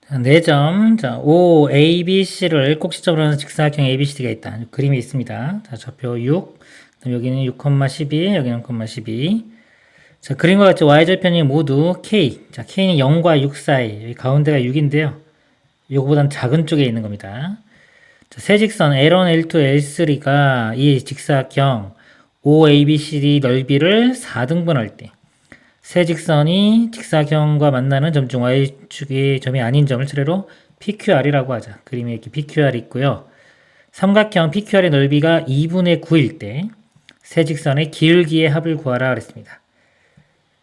자, 4점. 자, O, A, B, C를 꼭지점으로 하는 직사각형 ABCD가 있다. 그림이 있습니다. 자, 좌표 6. 그다음 여기는 6,12, 여기는 0,12. 자, 그림과 같이 y절편이 모두 K. 자, K는 0과 6 사이. 여기 가운데가 6인데요. 요거보단 작은 쪽에 있는 겁니다. 자, 세 직선 L1, L2, L3가 이 직사각형 OABCD 넓이를 4등분할 때 세 직선이 직사각형과 만나는 점 중 y축의 점이 아닌 점을 차례로 PQR이라고 하자. 그림에 이렇게 PQR이 있고요. 삼각형 PQR의 넓이가 2분의 9일 때 세 직선의 기울기의 합을 구하라 그랬습니다.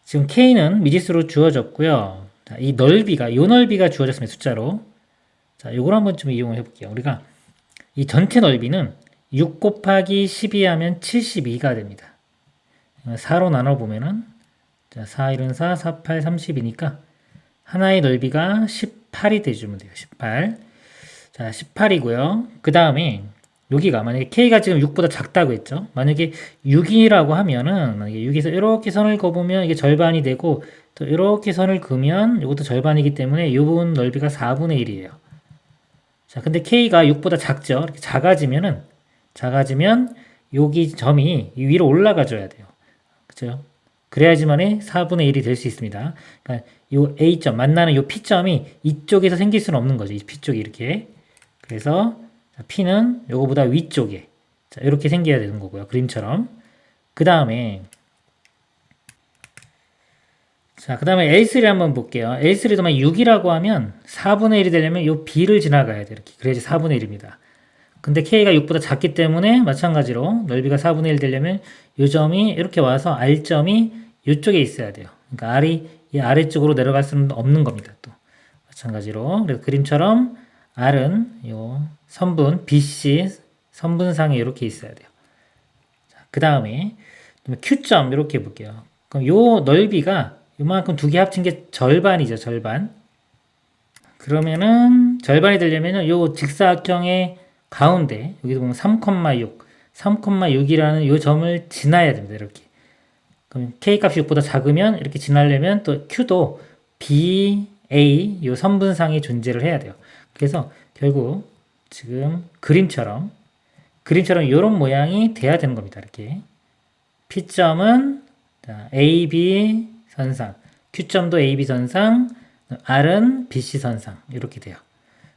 지금 K는 미지수로 주어졌고요. 자, 이 넓이가, 요 넓이가 주어졌습니다. 숫자로. 자, 요걸 한번 좀 이용을 해볼게요. 우리가 이 전체 넓이는 6 곱하기 12 하면 72가 됩니다. 4로 나눠보면은, 자, 4, 1은 4, 4, 8, 30이니까 하나의 넓이가 18이 돼주면 돼요. 18. 자, 18이고요. 그 다음에 여기가 만약에 K가 지금 6보다 작다고 했죠. 만약에 6이라고 하면은 만약에 6에서 이렇게 선을 그어보면 이게 절반이 되고 또 이렇게 선을 그으면 이것도 절반이기 때문에 이 부분 넓이가 4분의 1이에요. 자, 근데 K가 6보다 작죠. 이렇게 작아지면 여기 점이 위로 올라가 줘야 돼요. 그죠? 그래야지만이 4분의 1이 될 수 있습니다. 그러니까 요 A점, 만나는 요 P점이 이쪽에서 생길 수는 없는 거죠. 이 P쪽이 이렇게. 그래서 P는 요거보다 위쪽에. 자, 이렇게 생겨야 되는 거고요. 그림처럼. 그 다음에 자, 그 다음에 L3 한번 볼게요. L3도 만 6이라고 하면 4분의 1이 되려면 요 B를 지나가야 돼요. 이렇게. 그래야지 4분의 1입니다. 근데 K가 6보다 작기 때문에 마찬가지로 넓이가 4분의 1 되려면 요 점이 이렇게 와서 R점이 이쪽에 있어야 돼요. 그러니까 R이 이 아래쪽으로 내려갈 수는 없는 겁니다. 또 마찬가지로. 그래서 그림처럼 R은 요 선분 BC 선분상에 이렇게 있어야 돼요. 그 다음에 Q점 이렇게 볼게요. 그럼 요 넓이가 요만큼 두 개 합친 게 절반이죠. 절반. 그러면은 절반이 되려면은 요 직사각형의 가운데 여기도 보면 3,6 3,6이라는 요 점을 지나야 됩니다. 이렇게. 그럼 K 값이 6보다 작으면 이렇게 지나려면 또 Q도 BA 요 선분상이 존재를 해야 돼요. 그래서 결국 지금 그림처럼 이런 모양이 돼야 되는 겁니다. 이렇게. P점은 AB 선상, Q점도 AB 선상, R은 BC 선상 이렇게 돼요.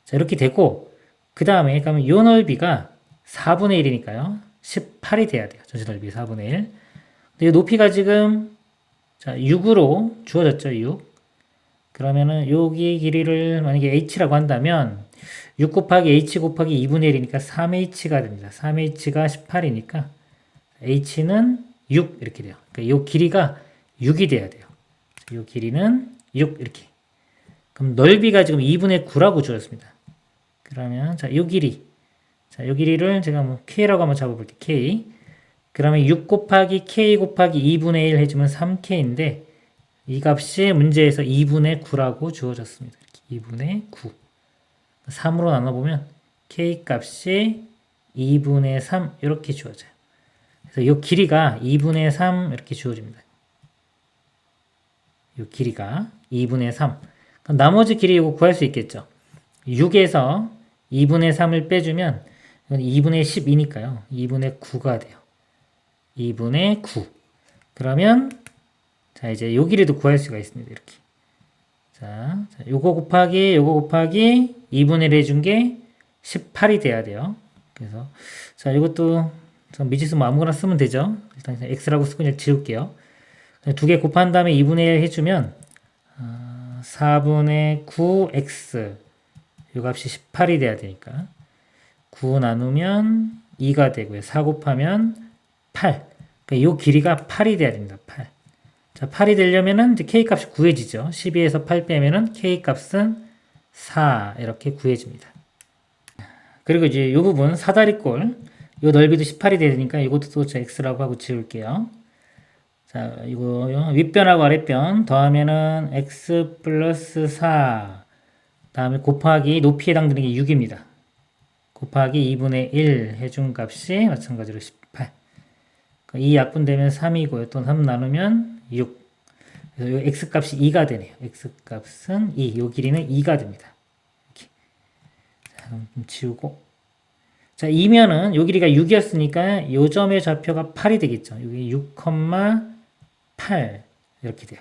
자, 이렇게 되고 그 다음에 그러면 요 넓이가 4분의 1이니까요. 18이 돼야 돼요. 전체 넓이 4분의 1. 근데 이 높이가 지금 자, 6으로 주어졌죠. 6. 그러면은 여기 길이를 만약에 h라고 한다면 6 곱하기 h 곱하기 2분의 1이니까 3h가 됩니다. 3h가 18이니까 h는 6 이렇게 돼요. 그러니까 이 길이가 6이 돼야 돼요. 이 길이는 6 이렇게. 그럼 넓이가 지금 2분의 9라고 주었습니다. 그러면 자, 이 길이. 자, 이 길이를 제가 뭐 k라고 한번 잡아볼게요. k. 그러면 6 곱하기 k 곱하기 2분의 1 해주면 3k인데 이 값이 문제에서 2분의 9라고 주어졌습니다. 이렇게 2분의 9. 3으로 나눠보면 k 값이 2분의 3 이렇게 주어져요. 그래서 이 길이가 2분의 3 이렇게 주어집니다. 이 길이가 2분의 3. 그럼 나머지 길이 이거 구할 수 있겠죠. 6에서 2분의 3을 빼주면 이건 2분의 12니까요. 2분의 9가 돼요. 2분의 9. 그러면 자 이제 요 길이도 구할 수가 있습니다. 이렇게. 자, 요거 곱하기 2분의 1 해준 게 18이 돼야 돼요. 그래서 자 이것도 미지수 뭐 아무거나 쓰면 되죠. 일단 x라고 쓰고 그냥 지울게요. 두 개 곱한 다음에 2분의 1 해주면 4분의 9x 요 값이 18이 돼야 되니까 9 나누면 2가 되고요. 4 곱하면 8. 그러니까 요 길이가 8이 돼야 됩니다. 8. 자, 8이 되려면은 이제 k 값이 구해지죠. 12에서 8 빼면은 k 값은 4 이렇게 구해집니다. 그리고 이제 요 부분 사다리꼴 요 넓이도 18이 되니까 이것도 또 x라고 하고 지울게요. 자, 이거 윗변하고 아랫변 더하면은 x 플러스 4 다음에 곱하기 높이에 해당되는 게 6입니다. 곱하기 2분의 1 해준 값이 마찬가지로 18. 이 약분되면 3이고요. 또 3 나누면 6. 그래서 이 x 값이 2가 되네요. x 값은 2. 요 길이는 2가 됩니다. 좀 지우고. 자, 2면은 요 길이가 6이었으니까 요 점의 좌표가 8이 되겠죠. 여기 6,8 이렇게 돼요.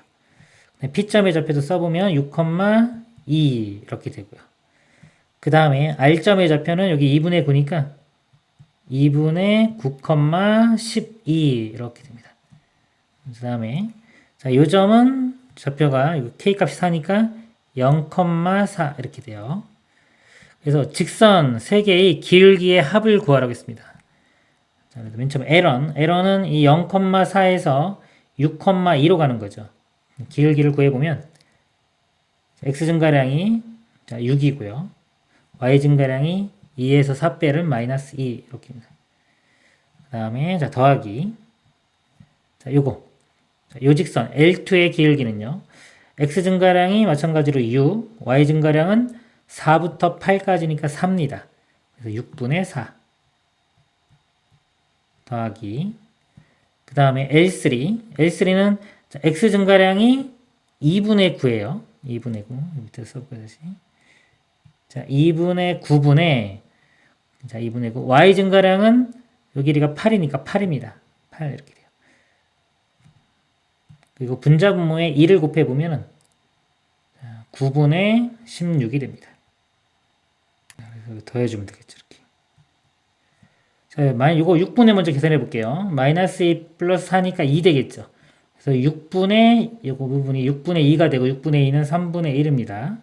P점의 좌표도 써보면 6,2 이렇게 되고요. 그 다음에 R점의 좌표는 여기 2분의 9니까 2분의 9,12 이렇게 됩니다. 그 다음에 자, 요 점은 좌표가 K값이 4니까 0,4 이렇게 돼요. 그래서 직선 3개의 기울기의 합을 구하라고 했습니다. 자, 맨 처음 L은 이 0,4에서 6,2로 가는 거죠. 기울기를 구해보면 x 증가량이 6이고요. y 증가량이 2에서 4 빼를 마이너스 2 이렇게입니다. 그 다음에 자 더하기 자 요거 요 직선 L2의 기울기는요. x 증가량이 마찬가지로 6, y 증가량은 4부터 8까지니까 4입니다. 그래서 6분의 4 더하기 그 다음에 L3는 x 증가량이 2분의 9예요. 2분의 9 밑에 써볼까요 다시. 자 2분의 9분의 자 2분의 9 y 증가량은 요 길이가 8이니까 8입니다. 8 이렇게 돼요. 그리고 분자분모에 2를 곱해보면은 9분의 16이 됩니다. 그래서 더해주면 되겠죠. 이렇게. 자, 이거 6분의 먼저 계산해 볼게요. 마이너스 2 플러스 4니까 2 되겠죠. 그래서 6분의, 이거 부분이 6분의 2가 되고 6분의 2는 3분의 1입니다.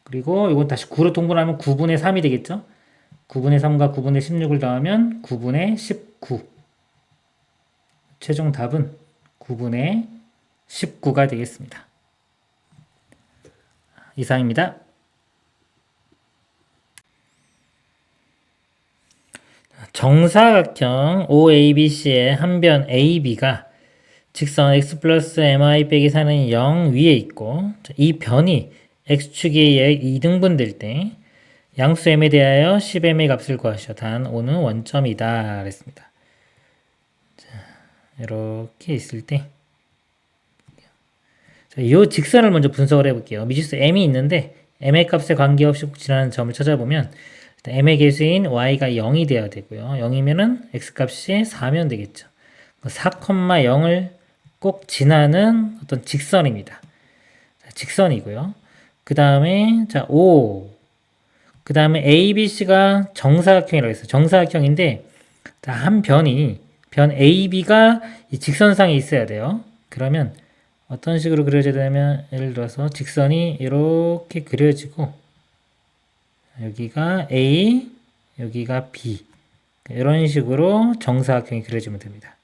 그리고 이건 다시 9로 통분하면 9분의 3이 되겠죠. 9분의 3과 9분의 16을 더하면 9분의 19. 최종 답은 9분의 19가 되겠습니다. 이상입니다. 정사각형 OABC의 한 변 AB가 직선 x 플러스 mi 빼기 4는 0 위에 있고 이 변이 x축에 의해 2등분 될 때 양수 m에 대하여 10m의 값을 구하시오. 단 O는 원점이다 그랬습니다. 자, 이렇게 있을 때 이 직선을 먼저 분석을 해볼게요. 미지수 m이 있는데 m의 값에 관계없이 지나는 점을 찾아보면 m의 개수인 y가 0이 되어야 되고요. 0이면은 x값이 4면 되겠죠. 4,0을 꼭 지나는 어떤 직선입니다. 직선이고요. 그 다음에 자 5. 그 다음에 ABC가 정사각형이라고 했어요. 정사각형인데 한 변이 변 AB가 이 직선상에 있어야 돼요. 그러면 어떤 식으로 그려져야 되냐면 예를 들어서 직선이 이렇게 그려지고 여기가 A, 여기가 B 이런 식으로 정사각형이 그려지면 됩니다.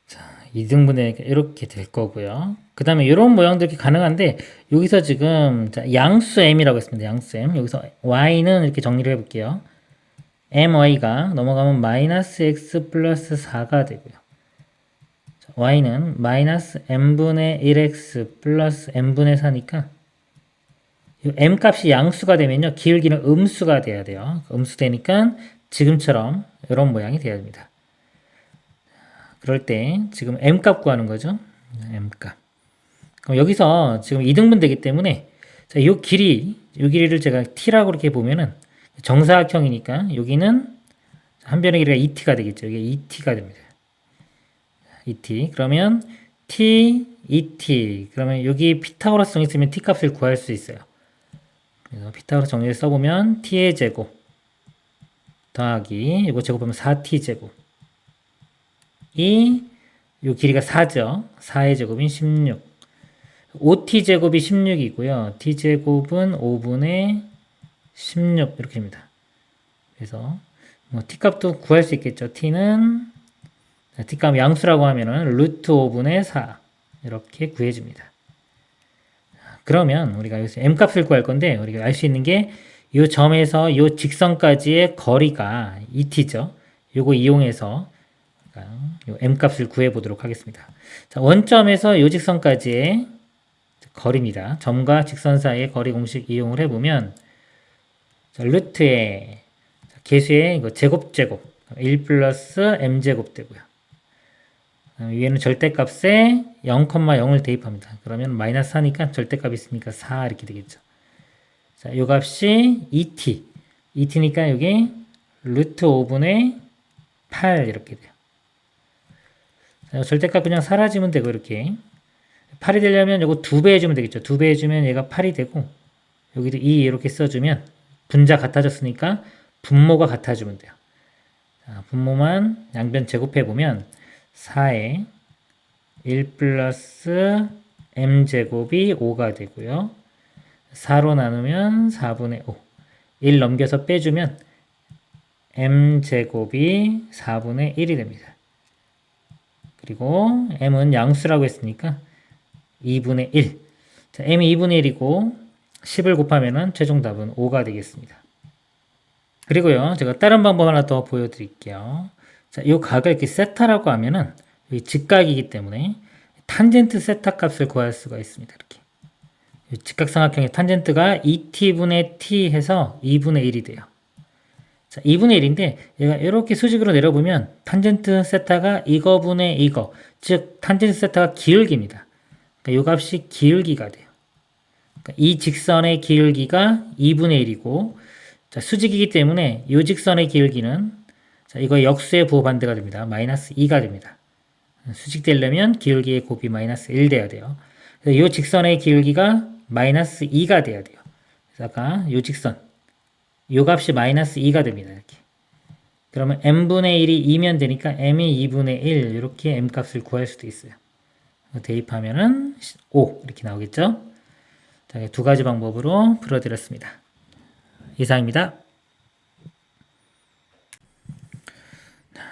자, 2등분의 이렇게 될 거고요. 그 다음에 이런 모양도 이렇게 가능한데 여기서 지금 양수 m이라고 했습니다. 양수 m 여기서 y는 이렇게 정리를 해볼게요. my가 넘어가면 마이너스 x 플러스 4가 되고요. y는 마이너스 m분의 1x 플러스 m분의 4니까 m 값이 양수가 되면요. 기울기는 음수가 돼야 돼요. 음수 되니까 지금처럼 이런 모양이 돼야 됩니다. 그럴 때 지금 m 값 구하는 거죠. m 값. 그럼 여기서 지금 2등분 되기 때문에 자, 이 길이를 제가 t라고 이렇게 보면은 정사각형이니까 여기는 한 변의 길이가 2t가 되겠죠. 이게 2t가 됩니다. 2t. 그러면 t, 2t. 그러면 여기 피타고라스 정리 쓰면 t 값을 구할 수 있어요. 그래서 피타고라스 정리를 써보면 t의 제곱 더하기 이거 제곱하면 4t 제곱 이 길이가 4죠. 4의 제곱인 16. 5t 제곱이 16이고요. t 제곱은 5분의 16 이렇게 됩니다. 그래서 뭐 t 값도 구할 수 있겠죠. t는 t값 양수라고 하면은 루트 5분의 4 이렇게 구해줍니다. 그러면 우리가 여기서 m 값을 구할 건데 우리가 알 수 있는 게 이 점에서 이 직선까지의 거리가 2t죠. 요거 이용해서 요 m 값을 구해 보도록 하겠습니다. 자, 원점에서 이 직선까지의 거리입니다. 점과 직선 사이의 거리 공식 이용을 해보면 자, 루트의 개수의 이거 제곱 1 플러스 m제곱 되고요. 위에는 절대값에 0,0을 대입합니다. 그러면 마이너스 4니까 절대값이 있으니까 4 이렇게 되겠죠. 자, 요 값이 2t. 2t니까 여기 루트 5분의 8 이렇게 돼요. 자, 절대값 그냥 사라지면 되고 이렇게 8이 되려면 요거 2배 해주면 되겠죠. 2배 해주면 얘가 8이 되고 여기도 2 이렇게 써주면 분자 같아졌으니까 분모가 같아주면 돼요. 자, 분모만 양변 제곱해보면 4에 1 플러스 m제곱이 5가 되고요. 4로 나누면 4분의 5. 1 넘겨서 빼주면 m제곱이 4분의 1이 됩니다. 그리고 m은 양수라고 했으니까 2분의 1. 자, m이 2분의 1이고 10을 곱하면 최종 답은 5가 되겠습니다. 그리고요, 제가 다른 방법 하나 더 보여드릴게요. 자, 이 각을 이렇게 세타라고 하면은 이 직각이기 때문에 탄젠트 세타 값을 구할 수가 있습니다. 이렇게. 직각삼각형의 탄젠트가 2t분의 t 해서 2분의 1이 돼요. 자, 2분의 1인데 얘가 이렇게 수직으로 내려보면 탄젠트 세타가 이거분의 이거, 즉 탄젠트 세타가 기울기입니다. 그러니까 이 값이 기울기가 돼요. 그러니까 이 직선의 기울기가 2분의 1이고 자, 수직이기 때문에 이 직선의 기울기는 자, 이거 역수의 부호 반대가 됩니다. 마이너스 2가 됩니다. 수직되려면 기울기의 곱이 마이너스 1 돼야 돼요. 그래서 이 직선의 기울기가 마이너스 2가 돼야 돼요. 그래서 아까 이 직선 이 값이 마이너스 2가 됩니다. 이렇게. 그러면 m분의 1이 2면 되니까 m이 2분의 1 이렇게 m 값을 구할 수도 있어요. 대입하면은 5 이렇게 나오겠죠. 자, 두 가지 방법으로 풀어드렸습니다. 이상입니다.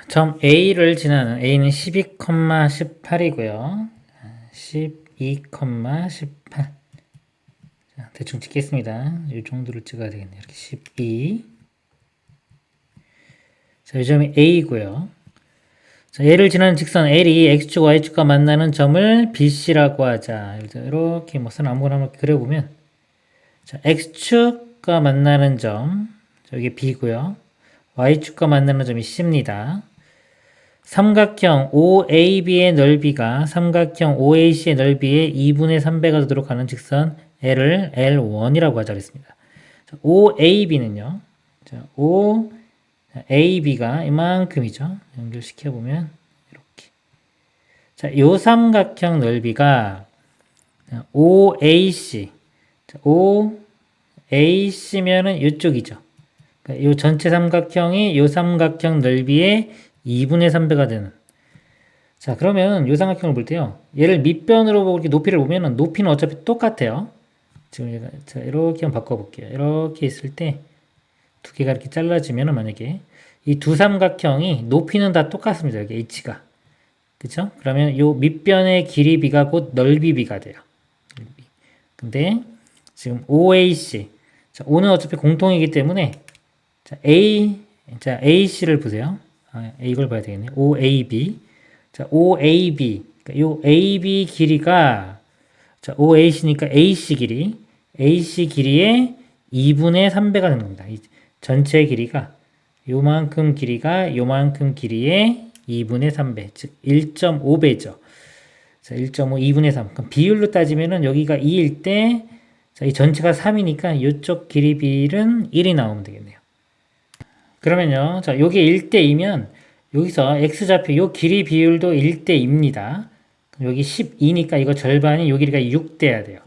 점 A를 지나는 A는 12,18이고요. 12,18. 자, 대충 찍겠습니다. 이 정도를 찍어야 되겠네요. 이렇게 12. 자, 이 점이 A고요. 자, 얘를 지나는 직선 L이 X축, Y축과 만나는 점을 BC라고 하자. 이렇게 뭐 선 아무거나 한번 그려보면 자, X축과 만나는 점, 여기 B고요. Y축과 만나는 점이 C입니다. 삼각형 OAB의 넓이가 삼각형 OAC의 넓이의 2분의 3배가 되도록 하는 직선 L을 L1이라고 하자 그랬습니다. 자, OAB는요. 자, OAB가 이만큼이죠. 연결시켜보면 이렇게. 자, 요 삼각형 넓이가 OAC. 자, OAC면은 이쪽이죠. 그러니까 요 전체 삼각형이 요 삼각형 넓이의 2분의 3배가 되는. 자, 그러면 요 삼각형을 볼 때요. 얘를 밑변으로 보고 이렇게 높이를 보면은 높이는 어차피 똑같아요. 지금 얘가, 자, 이렇게 한번 바꿔볼게요. 이렇게 있을 때 두 개가 이렇게 잘라지면은 만약에 이 두 삼각형이 높이는 다 똑같습니다. 여기 h가. 그쵸? 그러면 요 밑변의 길이 b가 곧 넓이 b가 돼요. 근데 지금 OAC. 자, O는 어차피 공통이기 때문에 자, AC를 보세요. 이걸 봐야 되겠네. OAB. 자, OAB. 그러니까 요 AB 길이가 자, OAC니까 AC 길이. AC 길이의 2분의 3배가 되는 겁니다. 이 전체 길이가 요만큼 길이가 요만큼 길이의 2분의 3배. 즉 1.5배죠. 자, 1.5 2분의 3. 그럼 비율로 따지면은 여기가 2일 때 자, 이 전체가 3이니까 이쪽 길이 비율은 1이 나오면 되겠네요. 그러면요. 자, 요게 1대2면 여기서 x좌표 요 길이 비율도 1대2입니다. 여기 12니까 이거 절반이 요 길이가 6 돼야 돼요.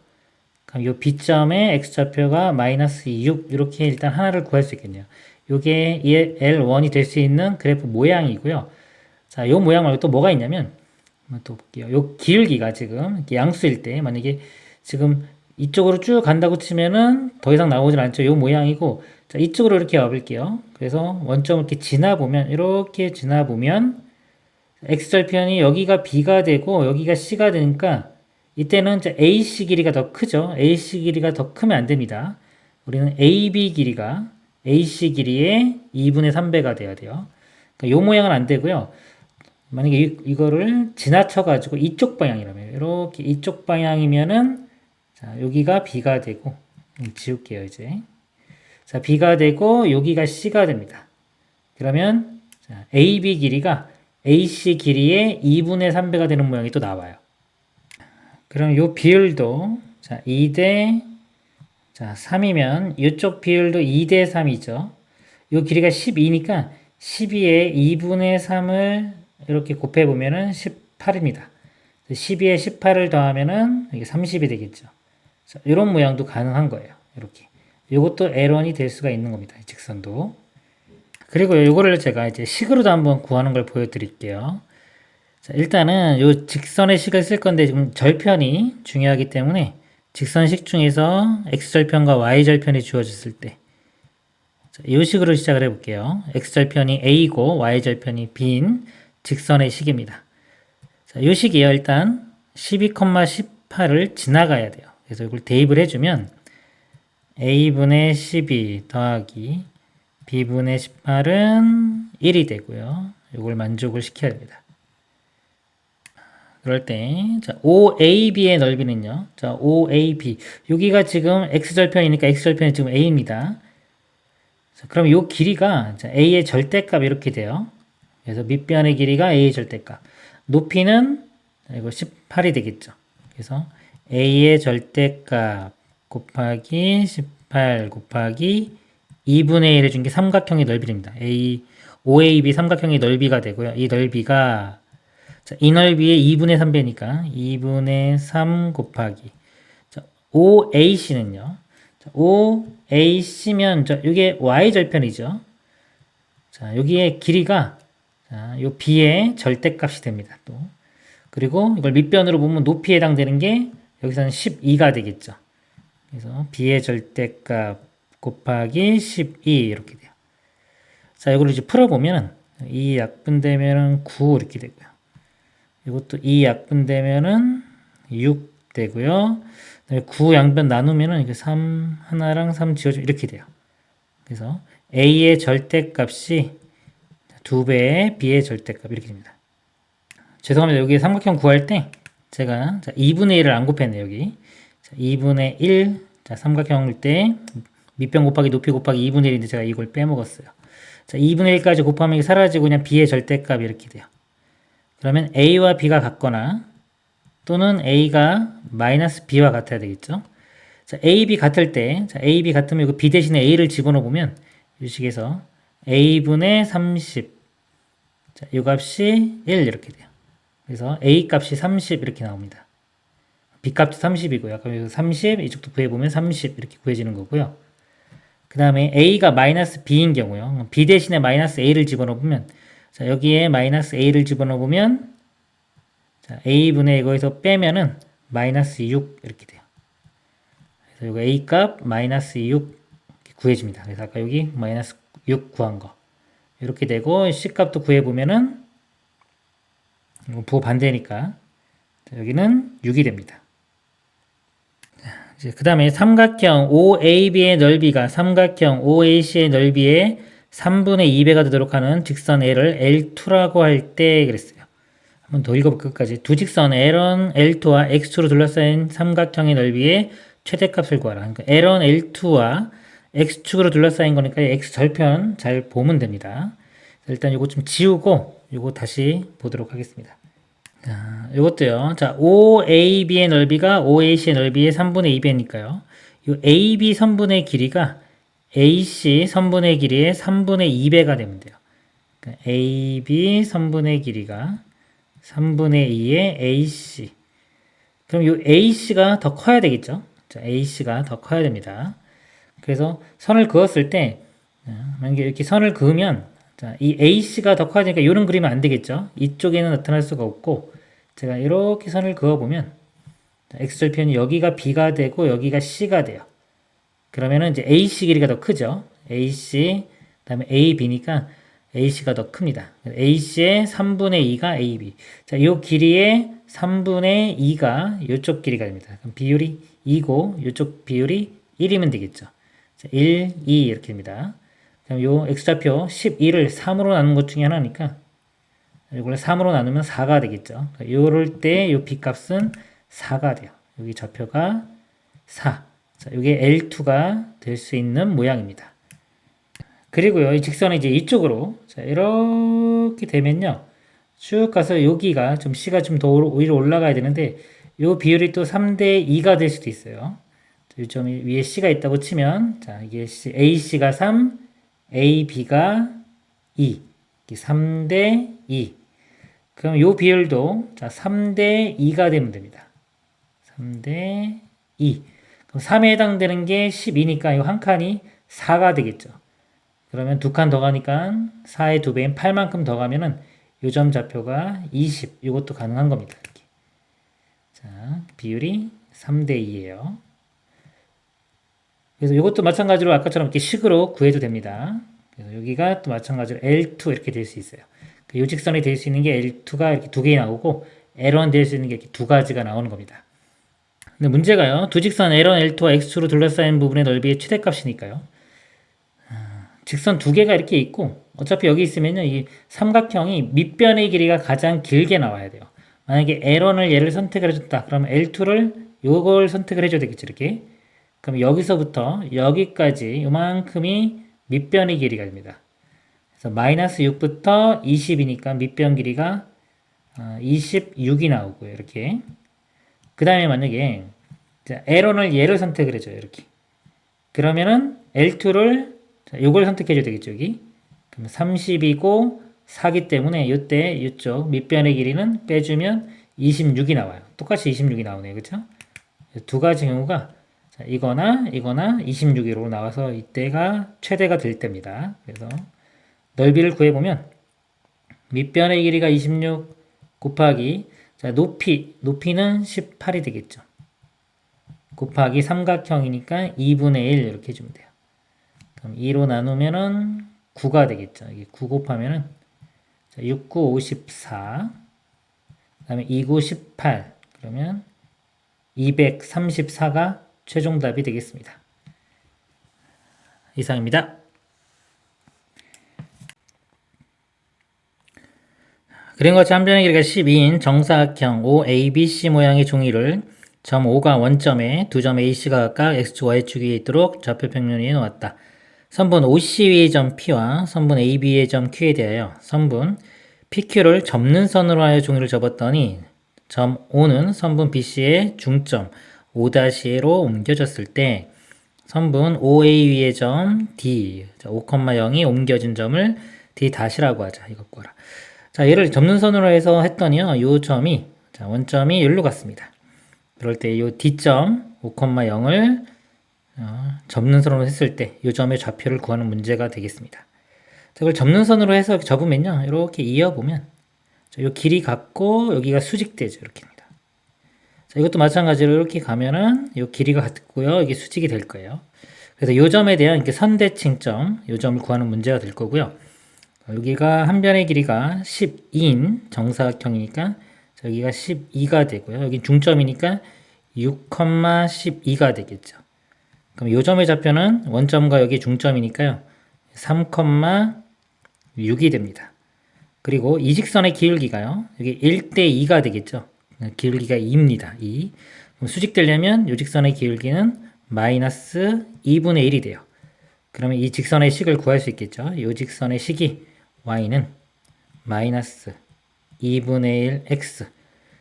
그럼 요 B점의 x좌표가 마이너스 6 이렇게 일단 하나를 구할 수 있겠네요. 요게 L1이 될 수 있는 그래프 모양이고요. 자, 요 모양 말고 또 뭐가 있냐면 또 볼게요. 요 기울기가 지금 이렇게 양수일 때 만약에 지금 이쪽으로 쭉 간다고 치면은 더 이상 나오진 않죠. 요 모양이고 자, 이쪽으로 이렇게 와볼게요. 그래서 원점을 이렇게 지나보면 이렇게 지나보면 x절편이 여기가 b가 되고 여기가 c가 되니까 이때는 이제 AC 길이가 더 크죠. AC 길이가 더 크면 안 됩니다. 우리는 AB 길이가 AC 길이의 2분의 3배가 돼야 돼요. 그러니까 요 모양은 안 되고요. 만약에 이거를 지나쳐가지고 이쪽 방향이라면 이렇게 이쪽 방향이면은 자, 여기가 B가 되고 지울게요 이제. 자, B가 되고 여기가 C가 됩니다. 그러면 자, AB 길이가 AC 길이의 2분의 3배가 되는 모양이 또 나와요. 그럼 요 비율도 자, 2대 자, 3이면 이쪽 비율도 2대 3이죠. 요 길이가 12니까 12에 2분의 3을 이렇게 곱해보면은 18입니다. 12에 18을 더하면은 이게 30이 되겠죠. 자, 이런 모양도 가능한 거예요. 이렇게. 이것도 L1이 될 수가 있는 겁니다. 이 직선도. 그리고 이거를 제가 이제 식으로도 한번 구하는 걸 보여드릴게요. 자, 일단은 요 직선의 식을 쓸 건데 지금 절편이 중요하기 때문에 직선식 중에서 x절편과 y절편이 주어졌을 때 이 식으로 시작을 해볼게요. x절편이 a고 y절편이 b인 직선의 식입니다. 자, 이 식이요. 일단 12,18을 지나가야 돼요. 그래서 이걸 대입을 해주면 a분의 12 더하기 b분의 18은 1이 되고요. 이걸 만족을 시켜야 됩니다. 그럴 때, 자, OAB의 넓이는요. 자, OAB. 여기가 지금 x절편이니까 x절편이 지금 a입니다. 자, 그럼 이 길이가 자, a의 절대값 이렇게 돼요. 그래서 밑변의 길이가 a의 절대값. 높이는 이거 18이 되겠죠. 그래서 a의 절대값 곱하기 18 곱하기 2분의 1 해준 게 삼각형의 넓이입니다. OAB 삼각형의 넓이가 되고요. 이 넓이가 자, 이 넓이의 2분의 3배니까 2분의 3 곱하기 자, OAC는요. 자, OAC면 이게 Y절편이죠. 자, 여기에 길이가 자, 요 B의 절대값이 됩니다. 또 그리고 이걸 밑변으로 보면 높이에 해당되는 게 여기서는 12가 되겠죠. 그래서 B의 절대값 곱하기 12 이렇게 돼요. 자, 이걸 이제 풀어보면 2 약분되면 9 이렇게 되고요. 이것도 2 약분되면은 6 되고요. 9 양변 나누면은 이게 3 하나랑 3 지워주면 이렇게 돼요. 그래서 A의 절대값이 2배의 B의 절대값 이렇게 됩니다. 죄송합니다. 여기 삼각형 구할 때 제가 2분의 1을 안 곱했네요. 여기 자, 2분의 1 자, 삼각형일 때 밑변 곱하기 높이 곱하기 2분의 1인데 제가 이걸 빼먹었어요. 자, 2분의 1까지 곱하면 이게 사라지고 그냥 B의 절대값이 이렇게 돼요. 그러면 A와 B가 같거나 또는 A가 마이너스 B와 같아야 되겠죠. 자, A, B 같을 때, 자, A, B 같으면 이거 B 대신에 A를 집어넣어 보면 이 식에서 A분의 30, 자, 이 값이 1 이렇게 돼요. 그래서 A 값이 30 이렇게 나옵니다. B 값이 30이고요. 아까 여기서 30, 이쪽도 구해보면 30 이렇게 구해지는 거고요. 그 다음에 A가 마이너스 B인 경우요. B 대신에 마이너스 A를 집어넣어 보면 자, 여기에 마이너스 A를 집어넣어 보면 자, A분의 이거에서 빼면은 마이너스 6 이렇게 돼요. 그래서 이거 A 값 마이너스 6 구해집니다. 그래서 아까 여기 마이너스 6 구한 거 이렇게 되고 C 값도 구해보면은 부호 반대니까 자, 여기는 6이 됩니다. 그 다음에 삼각형 OAB의 넓이가 삼각형 OAC의 넓이의 3분의 2배가 되도록 하는 직선 L을 L2라고 할 때 그랬어요. 한번 더 읽어볼게요. 끝까지. 두 직선 L1, L2와 X축으로 둘러싸인 삼각형의 넓이의 최대값을 구하라. 그러니까 L1, L2와 X축으로 둘러싸인 거니까 X절편 잘 보면 됩니다. 일단 이거 좀 지우고 이거 다시 보도록 하겠습니다. 자, 이것도요. 자, OAB의 넓이가 OAC의 넓이의 3분의 2배니까요. 이 AB 선분의 길이가 AC 선분의 길이의 3분의 2배가 되면 돼요. 그러니까 AB 선분의 길이가 3분의 2의 AC. 그럼 이 AC가 더 커야 되겠죠? 자, AC가 더 커야 됩니다. 그래서 선을 그었을 때, 만약에 이렇게 선을 그으면, 자, 이 AC가 더 커야 되니까 이런 그리면 안 되겠죠? 이쪽에는 나타날 수가 없고, 제가 이렇게 선을 그어보면, X절편이 여기가 B가 되고, 여기가 C가 돼요. 그러면은 이제 AC 길이가 더 크죠? AC, 그 다음에 AB니까 AC가 더 큽니다. AC의 3분의 2가 AB. 자, 요 길이의 3분의 2가 이쪽 길이가 됩니다. 그럼 비율이 2고, 이쪽 비율이 1이면 되겠죠. 자, 1, 2 이렇게 됩니다. 그럼 요 X좌표 12를 3으로 나눈 것 중에 하나니까, 이걸 3으로 나누면 4가 되겠죠. 요럴 때 요 B값은 4가 돼요. 여기 좌표가 4. 자, 이게 L2가 될 수 있는 모양입니다. 그리고요, 이 직선이 이제 이쪽으로, 자, 이렇게 되면요, 쭉 가서 여기가 좀 C가 좀 더 위로 올라가야 되는데, 요 비율이 또 3대 2가 될 수도 있어요. 점 위에 C가 있다고 치면, 자, 이게 AC가 3, AB가 2. 3대 2. 그럼 요 비율도, 자, 3대 2가 되면 됩니다. 3대 2. 그럼 3에 해당되는 게 12니까 이 한 칸이 4가 되겠죠. 그러면 두 칸 더 가니까 4의 2배인 8만큼 더 가면은 요 점 좌표가 20. 이것도 가능한 겁니다. 이렇게. 자, 비율이 3대 2예요. 그래서 이것도 마찬가지로 아까처럼 이렇게 식으로 구해도 됩니다. 그래서 여기가 또 마찬가지로 L2 이렇게 될 수 있어요. 요 직선이 될 수 있는 게 L2가 이렇게 두 개 나오고 L1 될 수 있는 게 이렇게 두 가지가 나오는 겁니다. 근데 문제가요. 두 직선 L1, L2와 X축으로 둘러싸인 부분의 넓이의 최대값이니까요. 직선 두 개가 이렇게 있고 어차피 여기 있으면요. 이 삼각형이 밑변의 길이가 가장 길게 나와야 돼요. 만약에 L1을 얘를 선택을 해줬다. 그러면 L2를 요걸 선택을 해줘야 되겠죠. 이렇게. 그럼 여기서부터 여기까지 요만큼이 밑변의 길이가 됩니다. 그래서 마이너스 6부터 20이니까 밑변 길이가 26이 나오고요. 이렇게. 그 다음에 만약에 L1을 얘를 선택을 해줘요. 이렇게. 그러면은 L2를 요걸 선택해줘야 되겠죠. 여기. 그럼 30이고 4기 때문에 이때 이쪽 밑변의 길이는 빼주면 26이 나와요. 똑같이 26이 나오네요. 그렇죠? 두 가지 경우가 이거나 26으로 나와서 이때가 최대가 될 때입니다. 그래서 넓이를 구해보면 밑변의 길이가 26 곱하기 자, 높이는 18이 되겠죠. 곱하기 삼각형이니까 2분의 1 이렇게 해주면 돼요. 그럼 2로 나누면은 9가 되겠죠. 이게 9 곱하면은 6, 9, 54. 그 다음에 2, 9, 18. 그러면 234가 최종 답이 되겠습니다. 이상입니다. 그린 것처럼 한 변의 길이가 12인 정사각형 OABC 모양의 종이를 점 O가 원점에 두 점 AC가 각각 X축, Y축 위에 있도록 좌표 평면 위에 놓았다. 선분 OC 위의 점 P와 선분 AB의 점 Q에 대하여 선분 PQ를 접는 선으로 하여 종이를 접었더니 점 O는 선분 BC의 중점 O-A로 옮겨졌을 때 선분 OA 위의 점 D, 5,0이 옮겨진 점을 D-라고 하자. 이거 구하라. 자, 얘를 접는 선으로 해서 했더니요. 요 점이, 자, 원점이 여기로 갔습니다. 그럴 때 요 D점 5,0을 접는 선으로 했을 때 요 점의 좌표를 구하는 문제가 되겠습니다. 자, 이걸 접는 선으로 해서 접으면요. 이렇게 이어보면 자, 요 길이 같고 여기가 수직되죠. 이렇게입니다. 자, 이것도 마찬가지로 이렇게 가면은 요 길이가 같고요. 이게 수직이 될 거예요. 그래서 요 점에 대한 이렇게 선대칭점, 요 점을 구하는 문제가 될 거고요. 여기가 한 변의 길이가 12인 정사각형이니까 여기가 12가 되고요. 여기 중점이니까 6,12가 되겠죠. 그럼 요 점의 좌표는 원점과 여기 중점이니까요. 3,6이 됩니다. 그리고 이 직선의 기울기가요. 여기 1대 2가 되겠죠. 기울기가 2입니다. 2. 그럼 수직되려면 요 직선의 기울기는 마이너스 2분의 1이 돼요. 그러면 이 직선의 식을 구할 수 있겠죠. 요 직선의 식이 y는 마이너스 2분의 1 x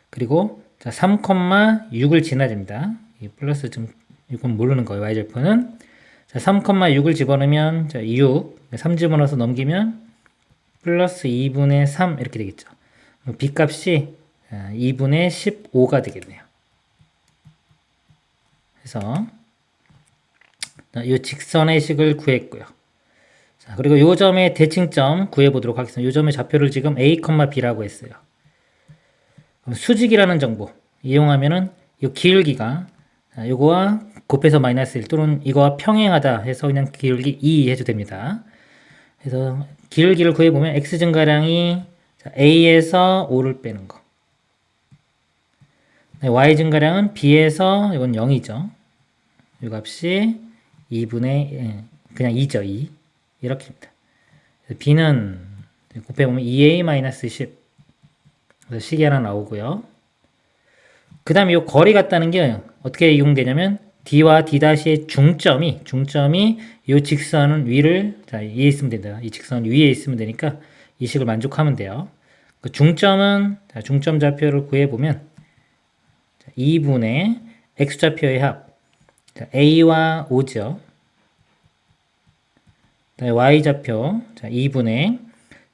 그리고 3,6을 지나줍니다. 이 플러스 좀 이건 모르는 거예요. y절표는 3,6을 집어넣으면 6, 3 집어넣어서 넘기면 플러스 2분의 3 이렇게 되겠죠. b값이 2분의 15가 되겠네요. 그래서 이 직선의 식을 구했고요. 자, 그리고 요 점의 대칭점 구해보도록 하겠습니다. 요 점의 좌표를 지금 A, B라고 했어요. 수직이라는 정보 이용하면은 이 기울기가 요거와 곱해서 마이너스 1 또는 이거와 평행하다 해서 그냥 기울기 2 해도 됩니다. 그래서 기울기를 구해보면 x 증가량이 A에서 5를 빼는 거. y 증가량은 B에서 이건 0이죠. 이 값이 2분의 그냥 2죠. 2 이렇게입니다. B는 곱해보면 2A-10 그래서 식이 하나 나오고요. 그 다음에 이 거리 같다는 게 어떻게 이용되냐면 D와 D''의 중점이 이 직선 위를 자, 위에 있으면 된다. 이 직선 위에 있으면 되니까 이 식을 만족하면 돼요. 그 중점은 자, 중점 좌표를 구해보면 2분의 x좌표의 합 자, A와 O죠. Y좌표, 자, 2분의,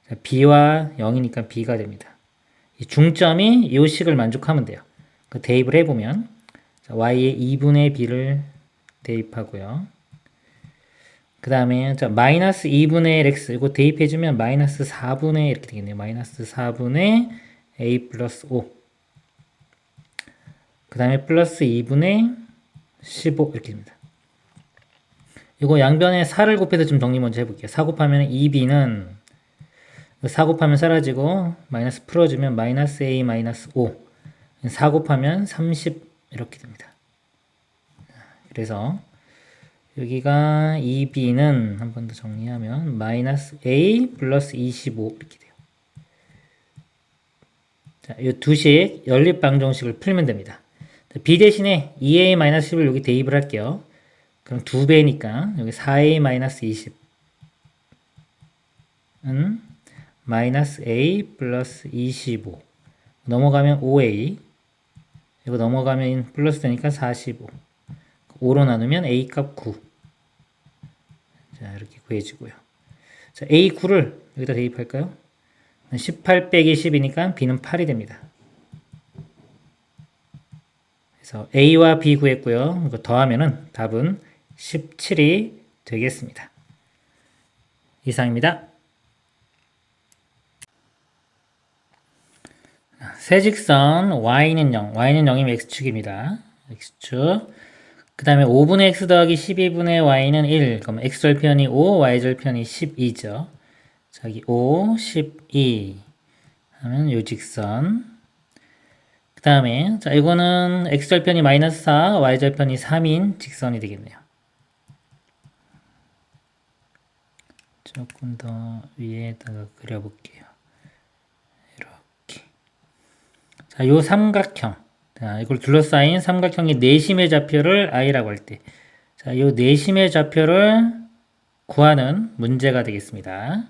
자, B와 0이니까 B가 됩니다. 이 중점이 이 식을 만족하면 돼요. 그 대입을 해보면, 자, Y의 2분의 B를 대입하고요. 그 다음에, 자, 마이너스 2분의 X, 이거 대입해주면 마이너스 4분의 이렇게 되겠네요. 마이너스 4분의 A 플러스 5. 그 다음에 플러스 2분의 15 이렇게 됩니다. 이거 양변에 4를 곱해서 좀 정리 먼저 해볼게요. 4 곱하면 2b는 4 곱하면 사라지고 마이너스 풀어주면 마이너스 a 마이너스 5 4 곱하면 30 이렇게 됩니다. 그래서 여기가 2b는 한 번 더 정리하면 마이너스 a 플러스 25 이렇게 돼요. 자, 이 두식 연립방정식을 풀면 됩니다. b 대신에 2a-10을 여기 대입을 할게요. 그럼 2배니까 여기 4a-20은 마이너스 a 플러스 25 넘어가면 5a 이거 넘어가면 플러스 되니까 45 5로 나누면 a 값 9. 자, 이렇게 구해지고요. 자, a 9를 여기다 대입할까요? 18 빼기 10이니까 b는 8이 됩니다. 그래서 a와 b 구했고요. 이거 더하면은 답은 17이 되겠습니다. 이상입니다. 세직선 y는 0, y는 0이면 x축입니다. x축. 그 다음에 5분의 x 더하기 12분의 y는 1. 그럼 x절편이 5, y절편이 12죠. 자, 여기 5, 12 하면 요 직선. 그 다음에 자, 이거는 x절편이 마이너스 4, y절편이 3인 직선이 되겠네요. 조금 더 위에다가 그려볼게요. 이렇게. 자, 요 삼각형. 자, 이걸 둘러싸인 삼각형의 내심의 좌표를 i라고 할 때. 자, 요 내심의 좌표를 구하는 문제가 되겠습니다.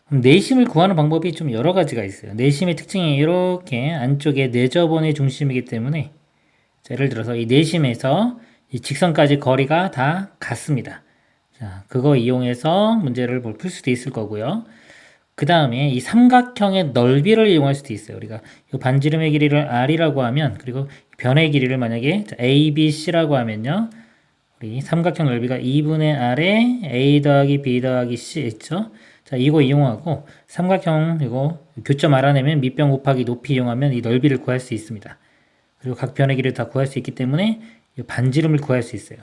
그럼 내심을 구하는 방법이 좀 여러 가지가 있어요. 내심의 특징이 이렇게 안쪽에 내저번의 중심이기 때문에 자, 예를 들어서 이 내심에서 이 직선까지 거리가 다 같습니다. 자, 그거 이용해서 문제를 풀 수도 있을 거고요. 그 다음에 이 삼각형의 넓이를 이용할 수도 있어요. 우리가 이 반지름의 길이를 r이라고 하면 그리고 변의 길이를 만약에 a, b, c라고 하면요. 우리 삼각형 넓이가 2분의 r에 a 더하기 b 더하기 c 있죠. 자, 이거 이용하고 삼각형 이거 교점 알아내면 밑변 곱하기 높이 이용하면 이 넓이를 구할 수 있습니다. 그리고 각 변의 길이를 다 구할 수 있기 때문에 이 반지름을 구할 수 있어요.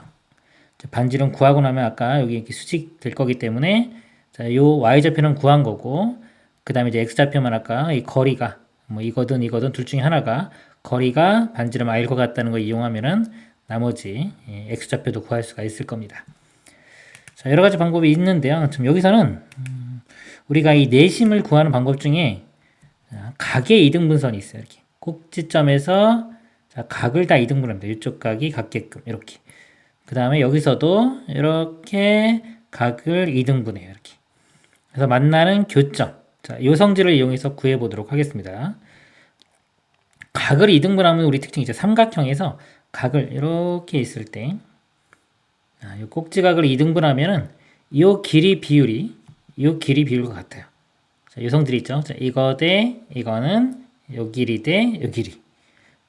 자, 반지름 구하고 나면 아까 여기 이렇게 수직 될 거기 때문에 자, 요 y좌표는 구한 거고 그 다음에 이제 x좌표만 아까 이 거리가 뭐 이거든 둘 중에 하나가 거리가 반지름 r일 것 같다는 거 이용하면은 나머지 x좌표도 구할 수가 있을 겁니다. 자, 여러 가지 방법이 있는데요. 지금 여기서는 우리가 이 내심을 구하는 방법 중에 각의 이등분선이 있어요. 이렇게 꼭지점에서 자, 각을 다 이등분합니다. 이쪽 각이 같게끔 이렇게. 그 다음에 여기서도 이렇게 각을 이등분해요. 이렇게. 그래서 만나는 교점. 자, 요 성질을 이용해서 구해 보도록 하겠습니다. 각을 이등분하면 우리 특징이 이제 삼각형에서 각을 이렇게 있을 때, 요 꼭지각을 이등분하면은 요 길이 비율이 요 길이 비율과 같아요. 자, 요 성질이 있죠. 자, 이거 대 이거는 요 길이 대 요 길이.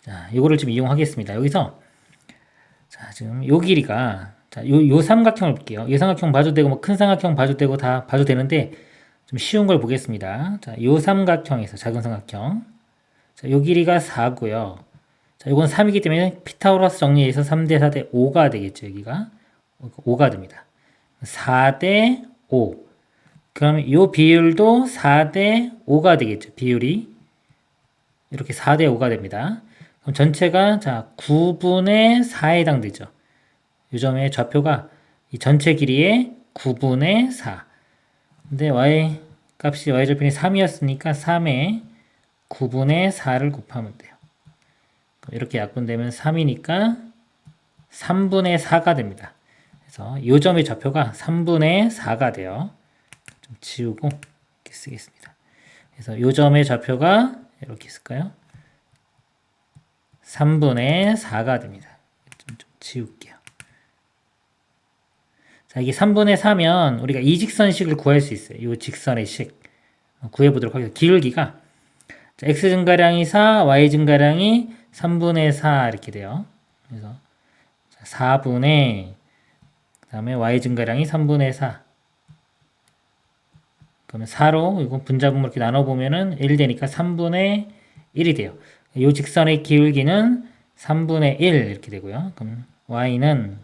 자, 요거를 좀 이용하겠습니다. 여기서 자, 지금 요 길이가 자, 요 삼각형을 볼게요. 이 삼각형 봐도 되고 뭐 큰 삼각형 봐도 되고 다 봐도 되는데 좀 쉬운 걸 보겠습니다. 자, 요 삼각형에서 작은 삼각형. 자, 요 길이가 4고요. 자, 요건 3이기 때문에 피타고라스 정리해서 3대 4대 5가 되겠죠. 여기가 5가 됩니다. 4대 5. 그러면 요 비율도 4대 5가 되겠죠. 비율이 이렇게 4대 5가 됩니다. 그럼 전체가 자 9분의 4에 해당되죠. 이 점의 좌표가 이 전체 길이의 9분의 4. 근데 y 값이 y절편이 3이었으니까 3에 9분의 4를 곱하면 돼요. 이렇게 약분되면 3이니까 3분의 4가 됩니다. 그래서 이 점의 좌표가 3분의 4가 돼요. 좀 지우고 이렇게 쓰겠습니다. 그래서 이 점의 좌표가 이렇게 쓸까요? 3분의 4가 됩니다. 좀 지울게요. 자, 이게 3분의 4면 우리가 이 직선식을 구할 수 있어요. 이 직선의 식. 구해보도록 하겠습니다. 기울기가 자, x 증가량이 4, y 증가량이 3분의 4 이렇게 돼요. 그래서 4분의 그 다음에 y 증가량이 3분의 4 그러면 4로 이거 분자분모 이렇게 나눠보면은 1 되니까 3분의 1이 돼요. 이 직선의 기울기는 3분의 1 이렇게 되고요. 그럼 y는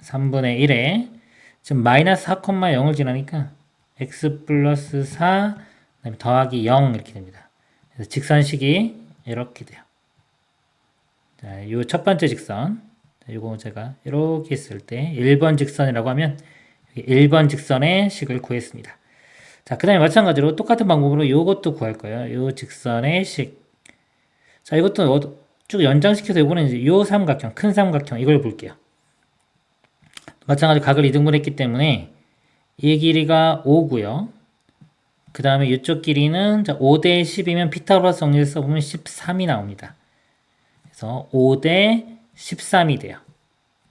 3분의 1에 지금 마이너스 4,0을 지나니까 x 플러스 4 그다음에 더하기 0 이렇게 됩니다. 그래서 직선식이 이렇게 돼요. 자, 이 첫 번째 직선. 이거 제가 이렇게 했을 때 1번 직선이라고 하면 1번 직선의 식을 구했습니다. 자, 그 다음에 마찬가지로 똑같은 방법으로 이것도 구할 거예요. 이 직선의 식. 자, 이것도 쭉 연장시켜서 이번에는 이제 이 삼각형, 큰 삼각형 이걸 볼게요. 마찬가지로 각을 2등분 했기 때문에 이 길이가 5고요. 그 다음에 이쪽 길이는 5대 10이면 피타고라스 정리를 써보면 13이 나옵니다. 그래서 5대 13이 돼요.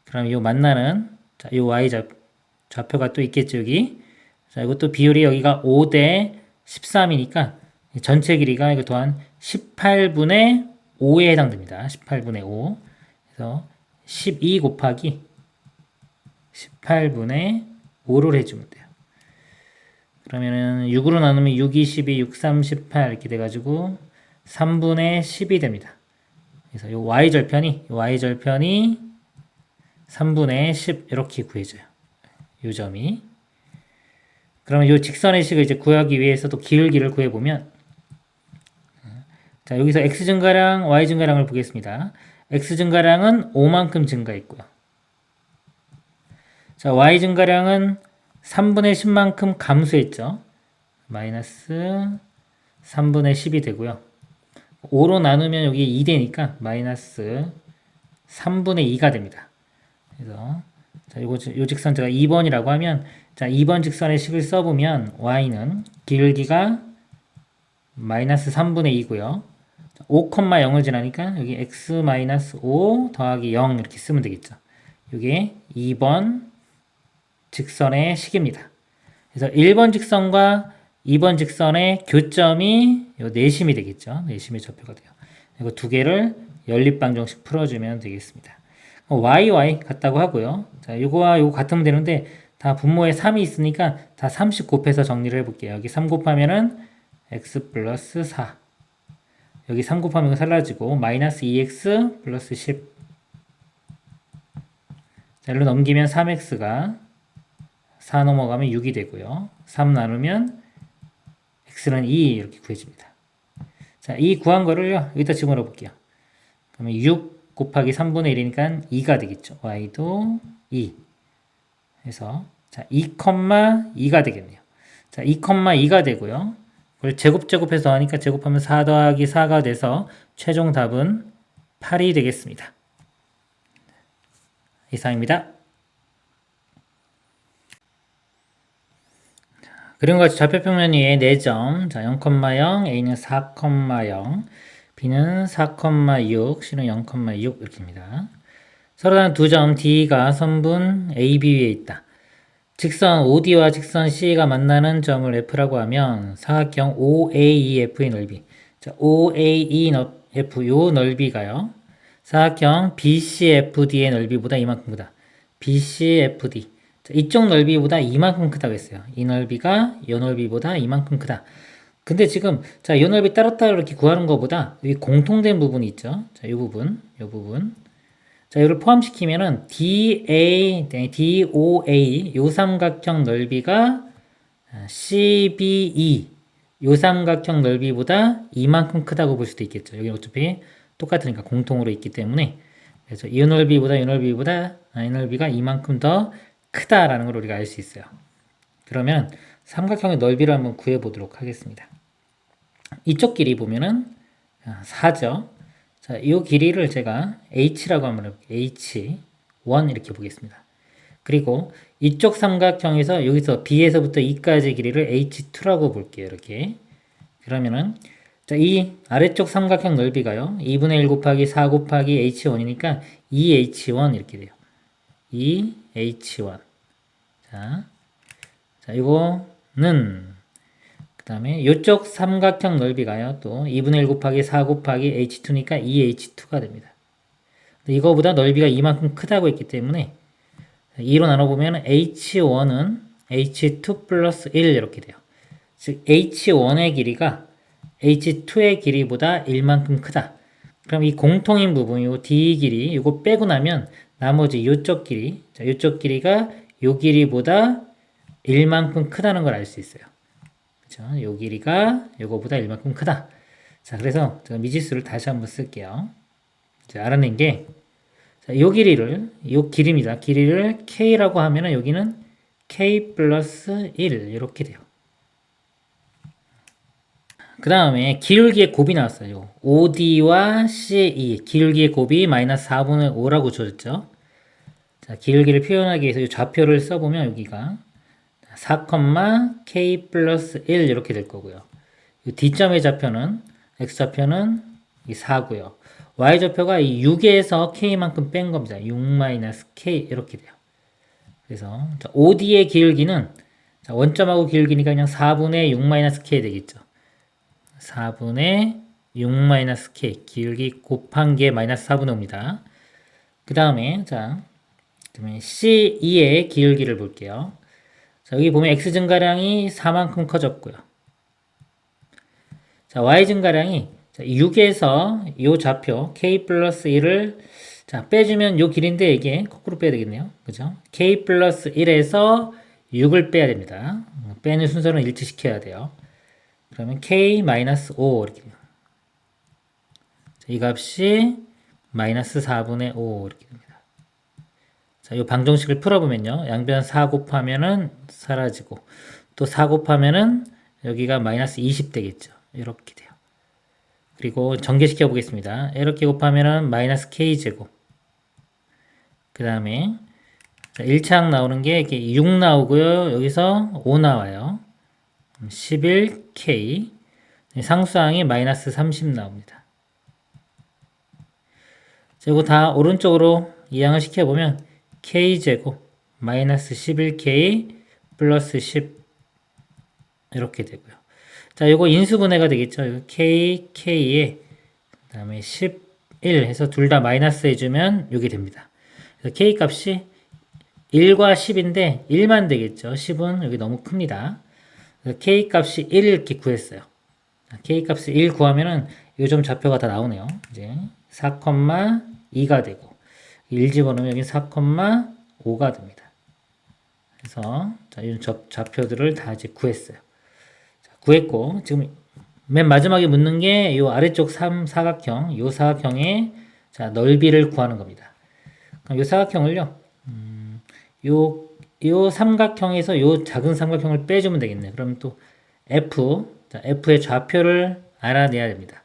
그럼 이 만나는 자, 이 y 좌표가 또 있겠죠, 여기. 자, 이것도 비율이 여기가 5대 13이니까 전체 길이가 이거 또한 18분의 5에 해당됩니다. 18분의 5. 그래서 12 곱하기 18분의 5를 해주면 돼요. 그러면은 6으로 나누면 6, 2, 12, 6, 3, 18 이렇게 돼가지고 3분의 10이 됩니다. 그래서 이 y절편이 3분의 10 이렇게 구해져요. 이 점이. 그러면 이 직선의 식을 이제 구하기 위해서도 기울기를 구해보면 자, 여기서 x 증가량, y 증가량을 보겠습니다. x 증가량은 5만큼 증가했고요. 자, y 증가량은 3분의 10만큼 감소했죠. 마이너스 3분의 10이 되고요. 5로 나누면 여기 2되니까 마이너스 3분의 2가 됩니다. 그래서 자, 요 직선 제가 2번이라고 하면 자, 2번 직선의 식을 써보면 y는 기울기가 마이너스 3분의 2고요. 5,0을 지나니까 여기 x-5 더하기 0 이렇게 쓰면 되겠죠. 이게 2번 직선의 식입니다. 그래서 1번 직선과 2번 직선의 교점이 요 내심이 되겠죠. 내심의 좌표가 돼요. 이거 두 개를 연립방정식 풀어주면 되겠습니다. y 같다고 하고요. 자, 요거와 요거 같으면 되는데 다 분모에 3이 있으니까 다 30 곱해서 정리를 해볼게요. 여기 3 곱하면은 x 플러스 4 여기 3 곱하면 사라지고 마이너스 2x 플러스 10 자, 일로 넘기면 3x가 4 넘어가면 6이 되고요. 3 나누면 x는 2 이렇게 구해집니다. 자, 이 구한 거를요. 여기다 집어넣어 볼게요. 그러면 6 곱하기 3분의 1이니까 2가 되겠죠. y도 2 해서 자, 2,2가 되겠네요. 자, 2,2가 되고요. 그걸 제곱해서 하니까 제곱하면 4 더하기 4가 돼서 최종 답은 8이 되겠습니다. 이상입니다. 그림과 같이 좌표평면 위에 4점, 자, 0,0, A는 4,0, B는 4,6, C는 0,6 이렇게입니다. 서로 다른 두 점 D가 선분 AB 위에 있다. 직선 OD와 직선 C가 만나는 점을 F라고 하면 사각형 OAEF의 넓이. 자, OAEF 요 넓이가요. 사각형 BCFD의 넓이보다 이만큼 크다. BCFD. 자, 이쪽 넓이보다 이만큼 크다고 했어요. 이 넓이가 이 넓이보다 이만큼 크다. 근데 지금 자, 이 넓이 따로따로 이렇게 구하는 것보다 여기 공통된 부분이 있죠. 자, 이 부분. 자, 이걸 포함시키면은 DOA 요 삼각형 넓이가 CBE 요 삼각형 넓이보다 이만큼 크다고 볼 수도 있겠죠. 여기 어차피 똑같으니까 공통으로 있기 때문에 그래서 이 넓이보다 이 넓이가 이만큼 더 크다라는 걸 우리가 알 수 있어요. 그러면 삼각형의 넓이를 한번 구해 보도록 하겠습니다. 이쪽 길이 보면은 4죠. 자, 이 길이를 제가 h라고 한번 해볼게요. h1 이렇게 보겠습니다. 그리고 이쪽 삼각형에서 여기서 b에서부터 e까지 길이를 h2라고 볼게요. 이렇게. 그러면은 자, 이 아래쪽 삼각형 넓이가요. 2분의 1 곱하기 4 곱하기 h1이니까 2h1 이렇게 돼요. 2h1. 자, 이거는 그 다음에 이쪽 삼각형 넓이가요. 또 2분의 1 곱하기 4 곱하기 h2니까 2h2가 됩니다. 이거보다 넓이가 이만큼 크다고 했기 때문에 2로 나눠보면 h1은 h2 플러스 1 이렇게 돼요. 즉 h1의 길이가 h2의 길이보다 1만큼 크다. 그럼 이 공통인 부분, 요 d 길이, 이거 빼고 나면 나머지 요쪽 길이, 자, 요쪽 길이가 요 길이보다 1만큼 크다는 걸 알 수 있어요. 그쵸? 요 길이가 요거보다 1만큼 크다. 자, 그래서 제가 미지수를 다시 한번 쓸게요. 자, 알아낸 게, 자, 요 길이를, 요 길이입니다. 길이를 k라고 하면은 여기는 k 플러스 1 이렇게 돼요. 그 다음에 기울기의 곱이 나왔어요. OD와 CE, 기울기의 곱이 마이너스 4분의 5라고 줘졌죠. 자, 기울기를 표현하기 위해서 이 좌표를 써보면 여기가 4, K 플러스 1 이렇게 될 거고요. 이 D점의 좌표는, X좌표는 이 4고요. Y좌표가 이 6에서 K만큼 뺀 겁니다. 6 마이너스 K 이렇게 돼요. 그래서 OD의 기울기는 원점하고 기울기니까 그냥 4분의 6 마이너스 K 되겠죠. 4분의 6-K 기울기 곱한 게 마이너스 4분의 5입니다. 그 다음에 C2의 기울기를 볼게요. 자, 여기 보면 X 증가량이 4만큼 커졌고요. 자, Y 증가량이 6에서 이 좌표 K 플러스 1을 빼주면 이 길인데 이게 거꾸로 빼야 되겠네요. 그죠? K 플러스 1에서 6을 빼야 됩니다. 빼는 순서는 일치시켜야 돼요. 그러면 k-5 이렇게 돼요. 이 값이 마이너스 4분의 5 이렇게 됩니다. 자, 이 방정식을 풀어보면요. 양변 4 곱하면은 사라지고 또 4 곱하면은 여기가 마이너스 20 되겠죠. 이렇게 돼요. 그리고 전개시켜 보겠습니다. 이렇게 곱하면은 마이너스 k제곱. 그 다음에 1차항 나오는 게 이렇게 6 나오고요. 여기서 5 나와요. 11K 상수항이 마이너스 30 나옵니다. 이거 다 오른쪽으로 이항을 시켜보면 K제곱 마이너스 11K 플러스 10 이렇게 되고요. 자, 이거 인수분해가 되겠죠. 이거 K, K에 그 다음에 11 해서 둘 다 마이너스 해주면 이게 됩니다. 그래서 K 값이 1과 10인데 1만 되겠죠. 10은 여기 너무 큽니다. K 값이 1 이렇게 구했어요. K 값을 1 구하면은 요점 좌표가 다 나오네요. 이제 4,2가 되고 1 집어넣으면 여기 4,5가 됩니다. 그래서 이 좌표들을 다 이제 구했어요. 자, 구했고 지금 맨 마지막에 묻는 게 이 아래쪽 사각형, 이 사각형의 넓이를 구하는 겁니다. 그럼 이 사각형을요, 요 삼각형에서 요 작은 삼각형을 빼주면 되겠네요. 그럼 또 F의 좌표를 알아내야 됩니다.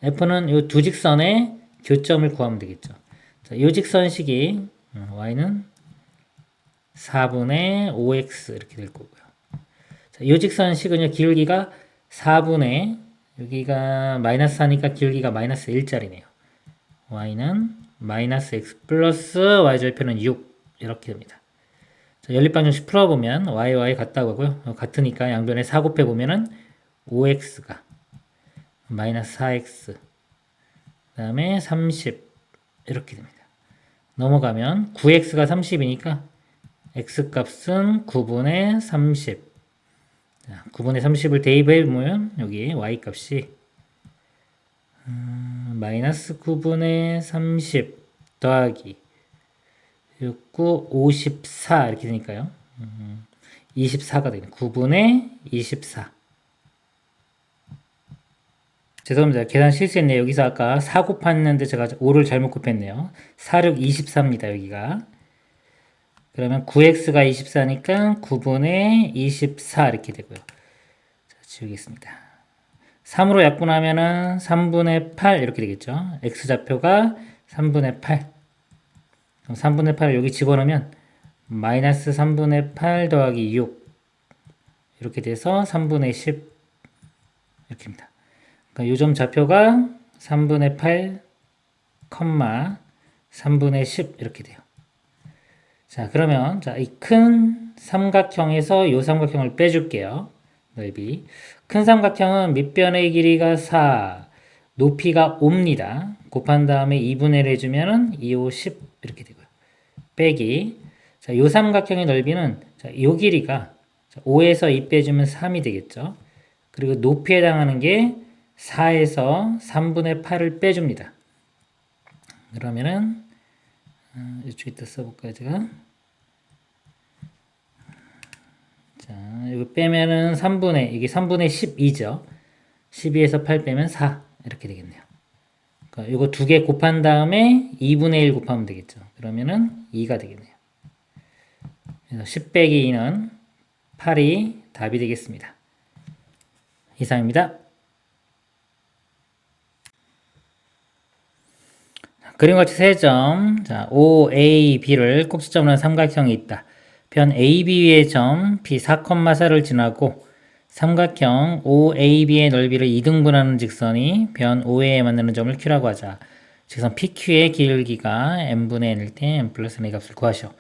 F는 요 두 직선의 교점을 구하면 되겠죠. 자, 요 직선식이 Y는 4분의 5x 이렇게 될 거고요. 자, 요 직선식은요, 기울기가 4분의, 여기가 마이너스 4니까 기울기가 마이너스 1짜리네요. Y는 마이너스 x 플러스 Y절표는 6 이렇게 됩니다. 자, 연립방정식 풀어보면 y 같다고 하고요. 같으니까 양변에 4 곱해보면은 5x가 마이너스 4x 그 다음에 30 이렇게 됩니다. 넘어가면 9x가 30이니까 x값은 9분의 30 자, 9분의 30을 대입해보면 여기 y값이 마이너스 9분의 30 더하기 69, 54 이렇게 되니까요. 24가 되네. 9분의 24. 죄송합니다. 계산 실수했네요. 여기서 아까 4 곱했는데 제가 5를 잘못 곱했네요. 4, 6, 24입니다. 여기가. 그러면 9x가 24니까 9분의 24 이렇게 되고요. 자, 지우겠습니다. 3으로 약분하면은 3분의 8 이렇게 되겠죠. x좌표가 3분의 8. 그럼 3분의 8을 여기 집어넣으면 마이너스 3분의 8 더하기 6 이렇게 돼서 3분의 10 이렇게입니다. 그러니까 요점 좌표가 3분의 8, 3분의 10 이렇게 돼요. 자, 그러면 이 큰 삼각형에서 요 삼각형을 빼줄게요. 넓이. 큰 삼각형은 밑변의 길이가 4, 높이가 5입니다. 곱한 다음에 2분의 1 해주면은 2, 5, 10 이렇게 되고요. 빼기. 자, 요 삼각형의 넓이는 요 길이가 5에서 2 빼주면 3이 되겠죠. 그리고 높이에 해당하는 게 4에서 3분의 8을 빼줍니다. 그러면은 이쪽에다 써볼까요, 제가? 자, 이거 빼면은 이게 3분의 12죠. 12에서 8 빼면 4. 이렇게 되겠네요. 그러니까 이거 두 개 곱한 다음에 2분의 1 곱하면 되겠죠. 그러면은 2가 되겠네요. 그래서 10 빼기 2는 8이 답이 되겠습니다. 이상입니다. 그림과 같이 3점. 자, OAB를 꼭지점으로 한 삼각형이 있다. 변 AB의 점 P 4,4를 지나고 삼각형 OAB의 넓이를 2등분하는 직선이 변 OA에 만나는 점을 Q라고 하자. 직선 PQ의 기울기가 n분의 n일 때 n 플러스 n의 값을 구하시오.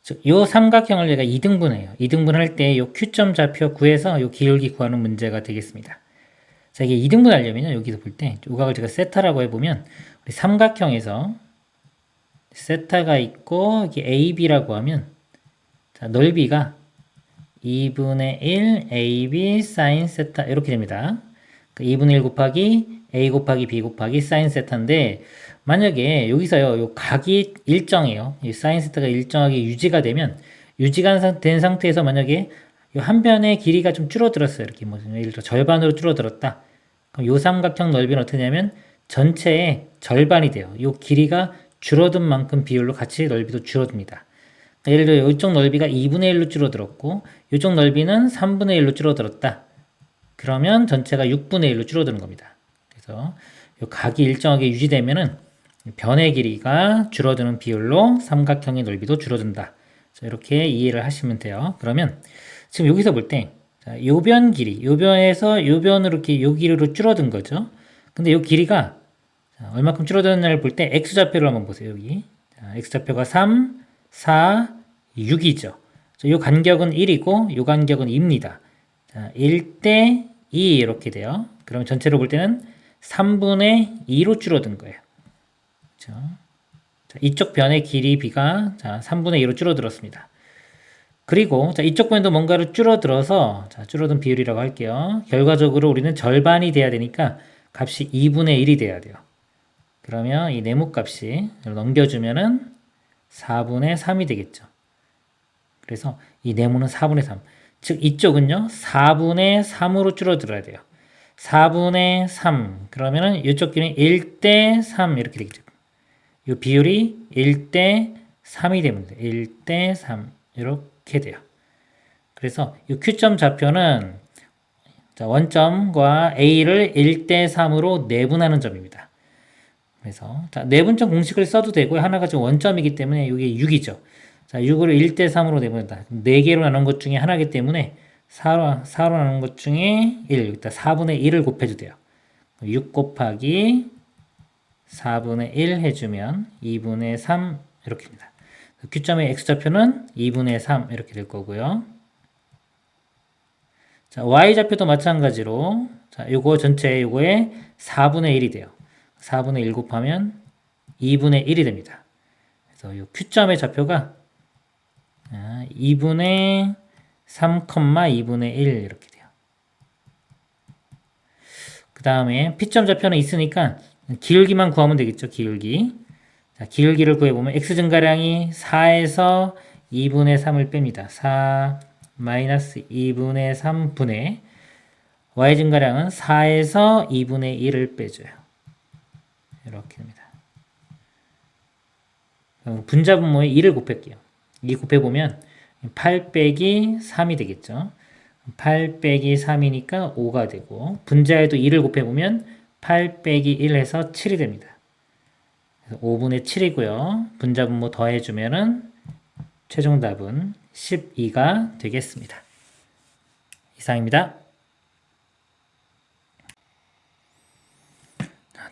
즉, 요 삼각형을 얘가 2등분해요. 2등분할 때 요 Q점 좌표 구해서 요 기울기 구하는 문제가 되겠습니다. 자, 이게 2등분 하려면요. 여기서 볼 때 요각을 제가 세타라고 해보면 우리 삼각형에서 세타가 있고 이게 AB라고 하면 자, 넓이가 2분의 1 AB 사인 세타 이렇게 됩니다. 2분의 1 곱하기 A 곱하기 B 곱하기 사인 세타인데 만약에 여기서요. 요 각이 일정해요. 이 사인 세타가 일정하게 유지가 되면 유지가 된 상태에서 만약에 요 한 변의 길이가 좀 줄어들었어요. 이렇게 뭐 예를 들어 절반으로 줄어들었다. 그럼 요 삼각형 넓이는 어떻게 되냐면 전체의 절반이 돼요. 요 길이가 줄어든 만큼 비율로 같이 넓이도 줄어듭니다. 예를 들어 이쪽 넓이가 2분의 1로 줄어들었고 이쪽 넓이는 3분의 1로 줄어들었다. 그러면 전체가 6분의 1로 줄어드는 겁니다. 그래서 요 각이 일정하게 유지되면은 변의 길이가 줄어드는 비율로 삼각형의 넓이도 줄어든다. 자, 이렇게 이해를 하시면 돼요. 그러면 지금 여기서 볼 때 요변 길이, 요변에서 요변으로 이렇게 요 길이로 줄어든 거죠. 근데 요 길이가 얼마큼 줄어드는지를 볼 때 x좌표를 한번 보세요. 여기 x좌표가 3, 4, 6이죠. 요 간격은 1이고 요 간격은 2입니다. 자, 1대 2 이렇게 돼요. 그러면 전체로 볼 때는 3분의 2로 줄어든 거예요. 그렇죠? 자, 이쪽 변의 길이 b가 3분의 2로 줄어들었습니다. 그리고 이쪽 변도 뭔가를 줄어들어서 줄어든 비율이라고 할게요. 결과적으로 우리는 절반이 돼야 되니까 값이 2분의 1이 돼야 돼요. 그러면 이 네모값이 넘겨주면은 4분의 3이 되겠죠. 그래서 이 네모는 4분의 3. 즉 이쪽은요 4분의 3으로 줄어들어야 돼요. 4분의 3 그러면은 이쪽 길이는 1대 3 이렇게 되겠죠. 이 비율이 1대 3이 되면 돼요. 1대 3 이렇게 돼요. 그래서 이 Q점 좌표는 원점과 A를 1대 3으로 내분하는 점입니다. 그래서 내분점 공식을 써도 되고요. 하나가 지금 원점이기 때문에 이게 6이죠. 자, 6을 1대 3으로 내분한다. 4개로 나눈 것 중에 하나이기 때문에 4로 나눈 것 중에 1, 여기다 4분의 1을 곱해도 돼요. 6 곱하기 4분의 1 해주면 2분의 3 이렇게 됩니다. Q점의 X좌표는 2분의 3 이렇게 될 거고요. 자, Y좌표도 마찬가지로 요거 전체 요거에 4분의 1이 돼요. 4분의 1 곱하면 2분의 1이 됩니다. 그래서 요 Q점의 좌표가 2분의 3, 2분의 1 이렇게 돼요. 그 다음에 P점 좌표는 있으니까 기울기만 구하면 되겠죠. 기울기. 자, 기울기를 구해보면 x 증가량이 4에서 2분의 3을 뺍니다. 4 마이너스 2분의 3분의 y 증가량은 4에서 2분의 1을 빼줘요. 이렇게 됩니다. 분자분모에 2를 곱할게요. 2 곱해보면 8 빼기 3이 되겠죠. 8 빼기 3이니까 5가 되고 분자에도 2를 곱해보면 8 빼기 1 해서 7이 됩니다. 5분의 7이고요. 분자분모 더해주면은 최종 답은 12가 되겠습니다. 이상입니다.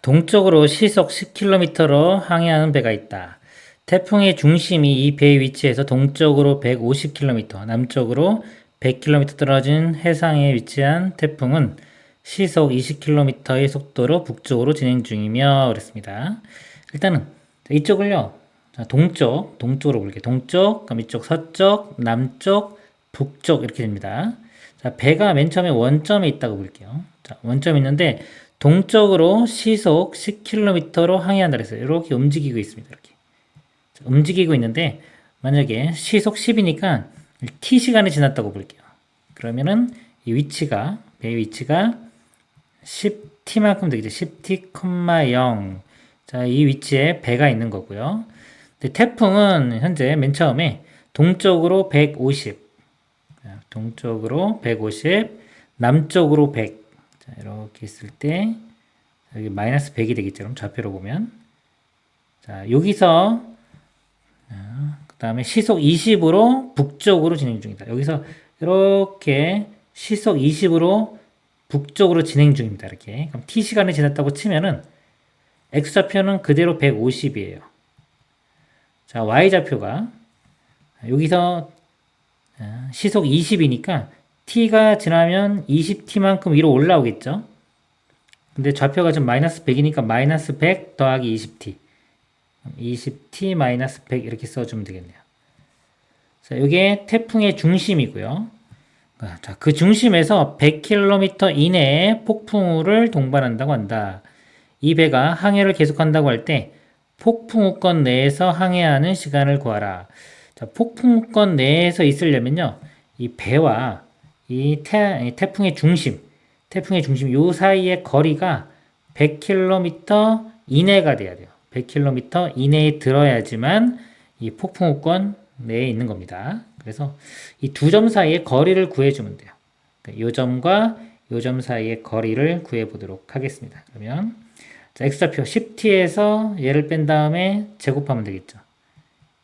동쪽으로 시속 10km로 항해하는 배가 있다. 태풍의 중심이 이 배의 위치에서 동쪽으로 150km, 남쪽으로 100km 떨어진 해상에 위치한 태풍은 시속 20km의 속도로 북쪽으로 진행 중이며 그랬습니다. 일단은 이쪽을요. 동쪽으로 볼게요. 동쪽, 그럼 이쪽 서쪽, 남쪽, 북쪽 이렇게 됩니다. 자, 배가 맨 처음에 원점에 있다고 볼게요. 자, 원점이 있는데 동쪽으로 시속 10km로 항해한다 그랬어요. 이렇게 움직이고 있습니다. 이렇게. 자, 움직이고 있는데 만약에 시속 10이니까 t 시간이 지났다고 볼게요. 그러면은 이 위치가 배의 위치가 10t만큼 되겠죠. 10t,0. 자, 이 위치에 배가 있는 거고요. 근데 태풍은 현재 맨 처음에 동쪽으로 150, 동쪽으로 150, 남쪽으로 100. 자, 이렇게 있을 때 여기 마이너스 100이 되겠죠. 그럼 좌표로 보면. 자, 여기서 그 다음에 시속 20으로 북쪽으로 진행 중이다. 여기서 이렇게 시속 20으로 북쪽으로 진행 중입니다. 이렇게. 그럼 t시간이 지났다고 치면은 x좌표는 그대로 150이에요. 자, y좌표가 여기서 시속 20이니까 t가 지나면 20t만큼 위로 올라오겠죠. 근데 좌표가 좀 마이너스 100이니까 마이너스 100 더하기 20t. 20t 마이너스 100 이렇게 써주면 되겠네요. 자, 이게 태풍의 중심이고요. 자, 그 중심에서 100km 이내에 폭풍우를 동반한다고 한다. 이 배가 항해를 계속한다고 할 때 폭풍우권 내에서 항해하는 시간을 구하라. 자, 폭풍우권 내에서 있으려면요. 이 배와 이 태풍의 중심 요 사이의 거리가 100km 이내가 돼야 돼요. 100km 이내에 들어야지만 이 폭풍우권 내에 있는 겁니다. 그래서 이 두 점 사이의 거리를 구해주면 돼요. 이 점과 이 점 사이의 거리를 구해보도록 하겠습니다. 그러면 자, x좌표 10t에서 얘를 뺀 다음에 제곱하면 되겠죠.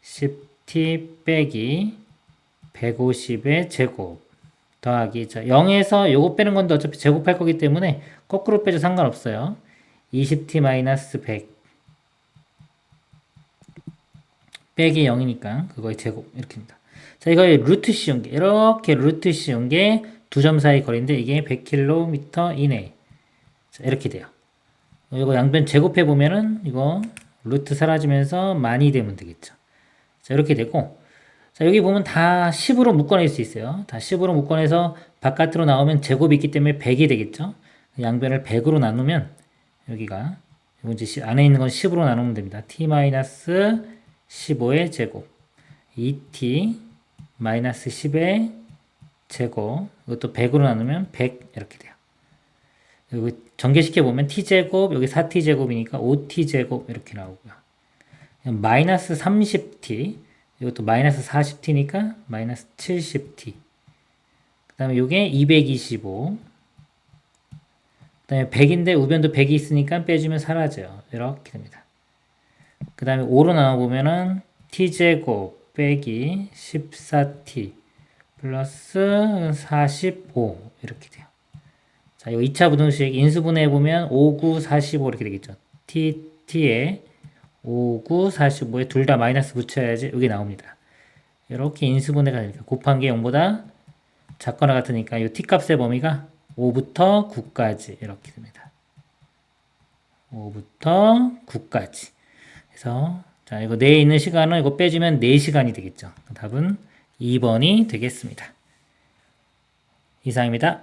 10t 빼기 150의 제곱 더하기 자 0에서 요거 빼는 건데 어차피 제곱할 거기 때문에 거꾸로 빼도 상관없어요. 20t 마이너스 100 빼기 0이니까 그거의 제곱 이렇게입니다. 자, 이거의 루트 씌운 게 이렇게 루트 씌운 게 두 점 사이 거리인데 이게 100km 이내. 자, 이렇게 돼요. 이거 양변 제곱해 보면은 이거 루트 사라지면서 많이 되면 되겠죠. 자, 이렇게 되고 자, 여기 보면 다 10으로 묶어낼 수 있어요. 다 10으로 묶어내서 바깥으로 나오면 제곱이 있기 때문에 100이 되겠죠. 양변을 100으로 나누면 여기가 이제 안에 있는 건 10으로 나누면 됩니다. t-15의 제곱 2t 마이너스 10의 제곱 이것도 100으로 나누면 100 이렇게 돼요. 여기 전개시켜 보면 t제곱 여기 4t제곱이니까 5t제곱 이렇게 나오고요. 마이너스 30t 이것도 마이너스 40t니까 마이너스 70t 그 다음에 이게 225 그 다음에 100인데 우변도 100이 있으니까 빼주면 사라져요. 이렇게 됩니다. 그 다음에 5로 나눠보면은 t제곱 빼기 14t 플러스 45 이렇게 돼요. 자, 이거 2차 부등식 인수분해해보면 5, 9, 45 이렇게 되겠죠. t에 5, 9, 45에 둘 다 마이너스 붙여야지 여기 나옵니다. 이렇게 인수분해가 되니까 곱한 게 0보다 작거나 같으니까 이 t값의 범위가 5부터 9까지 이렇게 됩니다. 5부터 9까지. 그래서 자, 이거 내에 있는 시간은 이거 빼주면 4시간이 되겠죠. 답은 2번이 되겠습니다. 이상입니다.